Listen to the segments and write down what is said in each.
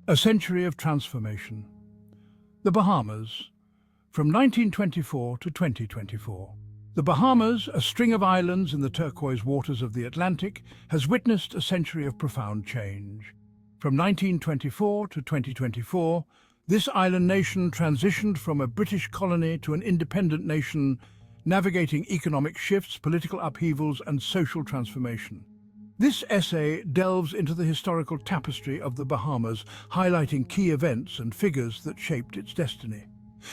A century of transformation. The Bahamas, from 1924 to 2024. The Bahamas, a string of islands in the turquoise waters of the Atlantic, has witnessed a century of profound change. From 1924 to 2024, this island nation transitioned from a British colony to an independent nation, navigating economic shifts, political upheavals, and social transformation. This essay delves into the historical tapestry of the Bahamas, highlighting key events and figures that shaped its destiny.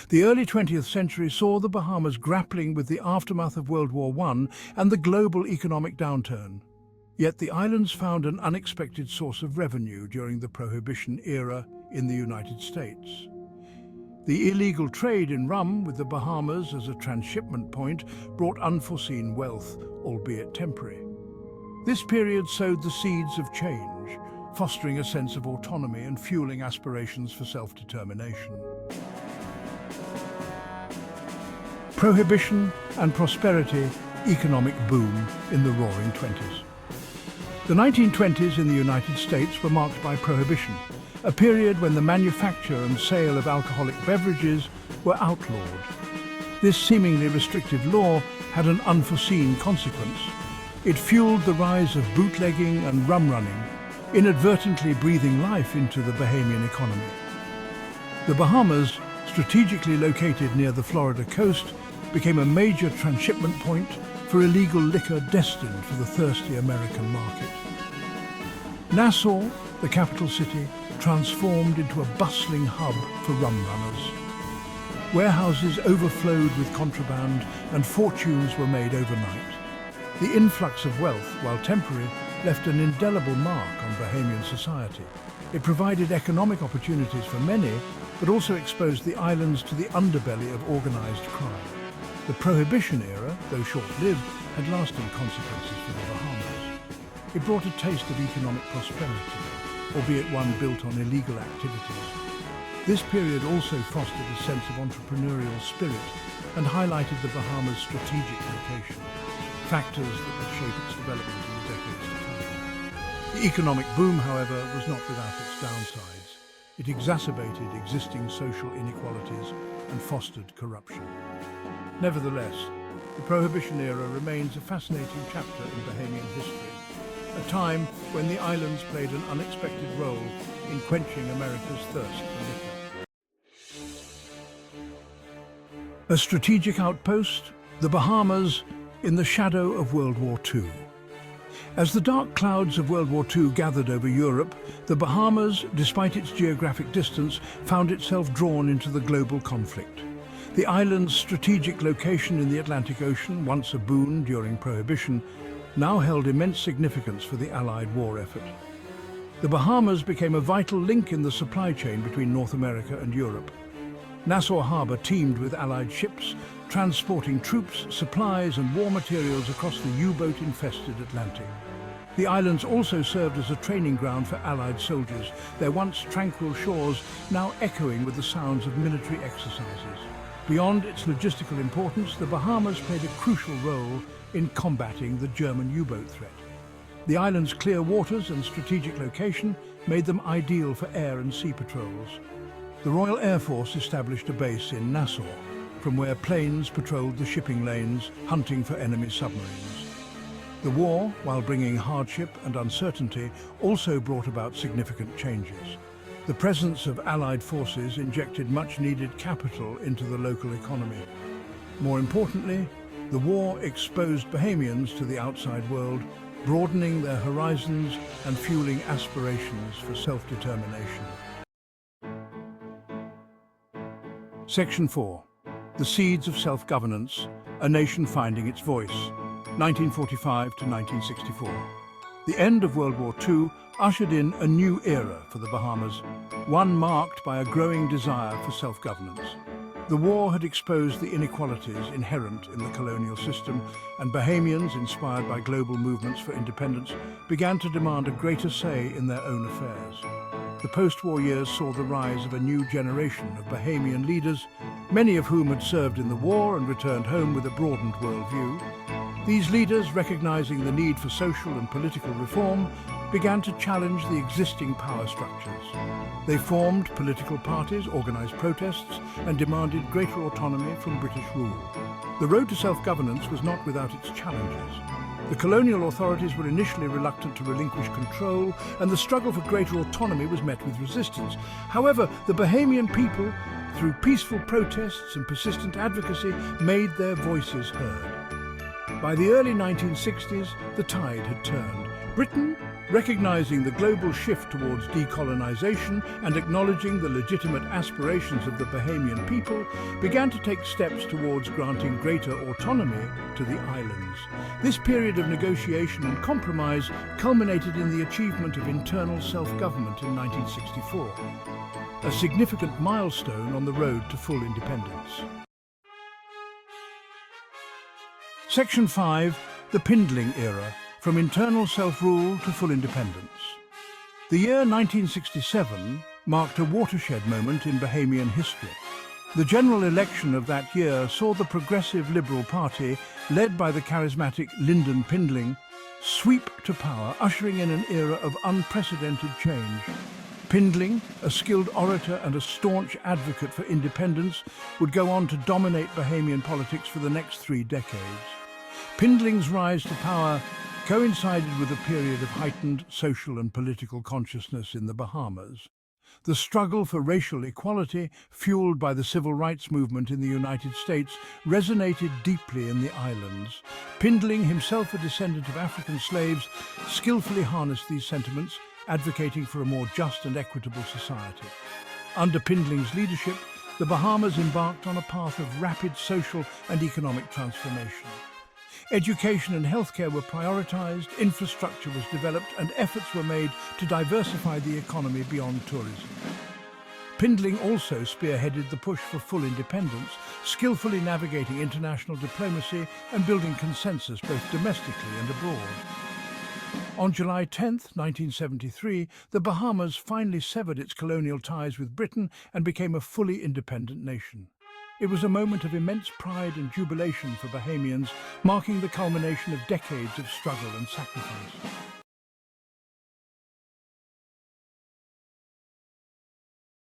The early 20th century saw the Bahamas grappling with the aftermath of World War I and the global economic downturn. Yet the islands found an unexpected source of revenue during the Prohibition era in the United States. The illegal trade in rum with the Bahamas as a transshipment point brought unforeseen wealth, albeit temporary. This period sowed the seeds of change, fostering a sense of autonomy and fueling aspirations for self-determination. Prohibition and prosperity, economic boom in the Roaring Twenties. The 1920s in the United States were marked by Prohibition, a period when the manufacture and sale of alcoholic beverages were outlawed. This seemingly restrictive law had an unforeseen consequence. It fueled the rise of bootlegging and rum running, inadvertently breathing life into the Bahamian economy. The Bahamas, strategically located near the Florida coast, became a major transshipment point for illegal liquor destined for the thirsty American market. Nassau, the capital city, transformed into a bustling hub for rum runners. Warehouses overflowed with contraband and fortunes were made overnight. The influx of wealth, while temporary, left an indelible mark on Bahamian society. It provided economic opportunities for many, but also exposed the islands to the underbelly of organized crime. The Prohibition era, though short-lived, had lasting consequences for the Bahamas. It brought a taste of economic prosperity, albeit one built on illegal activities. This period also fostered a sense of entrepreneurial spirit and highlighted the Bahamas' strategic location, factors that would shape its development in the decades to come. The economic boom, however, was not without its downsides. It exacerbated existing social inequalities and fostered corruption. Nevertheless, the Prohibition era remains a fascinating chapter in Bahamian history, a time when the islands played an unexpected role in quenching America's thirst for liquor. A strategic outpost, the Bahamas, in the shadow of World War II. As the dark clouds of World War II gathered over Europe, the Bahamas, despite its geographic distance, found itself drawn into the global conflict. The island's strategic location in the Atlantic Ocean, once a boon during Prohibition, now held immense significance for the Allied war effort. The Bahamas became a vital link in the supply chain between North America and Europe. Nassau Harbor teemed with Allied ships, transporting troops, supplies and war materials across the U-boat-infested Atlantic. The islands also served as a training ground for Allied soldiers, their once tranquil shores now echoing with the sounds of military exercises. Beyond its logistical importance, the Bahamas played a crucial role in combating the German U-boat threat. The island's clear waters and strategic location made them ideal for air and sea patrols. The Royal Air Force established a base in Nassau, from where planes patrolled the shipping lanes, hunting for enemy submarines. The war, while bringing hardship and uncertainty, also brought about significant changes. The presence of Allied forces injected much-needed capital into the local economy. More importantly, the war exposed Bahamians to the outside world, broadening their horizons and fueling aspirations for self-determination. Section 4. The Seeds of Self-Governance, A Nation Finding Its Voice, 1945 to 1964. The end of World War II ushered in a new era for the Bahamas, one marked by a growing desire for self-governance. The war had exposed the inequalities inherent in the colonial system, and Bahamians, inspired by global movements for independence, began to demand a greater say in their own affairs. The post-war years saw the rise of a new generation of Bahamian leaders, many of whom had served in the war and returned home with a broadened worldview. These leaders, recognizing the need for social and political reform, began to challenge the existing power structures. They formed political parties, organized protests, and demanded greater autonomy from British rule. The road to self-governance was not without its challenges. The colonial authorities were initially reluctant to relinquish control, and the struggle for greater autonomy was met with resistance. However, the Bahamian people, through peaceful protests and persistent advocacy, made their voices heard. By the early 1960s, the tide had turned. Britain, recognizing the global shift towards decolonization and acknowledging the legitimate aspirations of the Bahamian people, began to take steps towards granting greater autonomy to the islands. This period of negotiation and compromise culminated in the achievement of internal self-government in 1964, a significant milestone on the road to full independence. Section 5. The Pindling Era, from internal self-rule to full independence. The year 1967 marked a watershed moment in Bahamian history. The general election of that year saw the Progressive Liberal Party, led by the charismatic Lyndon Pindling, sweep to power, ushering in an era of unprecedented change. Pindling, a skilled orator and a staunch advocate for independence, would go on to dominate Bahamian politics for the next 3 decades. Pindling's rise to power coincided with a period of heightened social and political consciousness in the Bahamas. The struggle for racial equality, fueled by the civil rights movement in the United States, resonated deeply in the islands. Pindling, himself a descendant of African slaves, skillfully harnessed these sentiments, advocating for a more just and equitable society. Under Pindling's leadership, the Bahamas embarked on a path of rapid social and economic transformation. Education and healthcare were prioritized, infrastructure was developed, and efforts were made to diversify the economy beyond tourism. Pindling also spearheaded the push for full independence, skillfully navigating international diplomacy and building consensus both domestically and abroad. On July 10, 1973, the Bahamas finally severed its colonial ties with Britain and became a fully independent nation. It was a moment of immense pride and jubilation for Bahamians, marking the culmination of decades of struggle and sacrifice.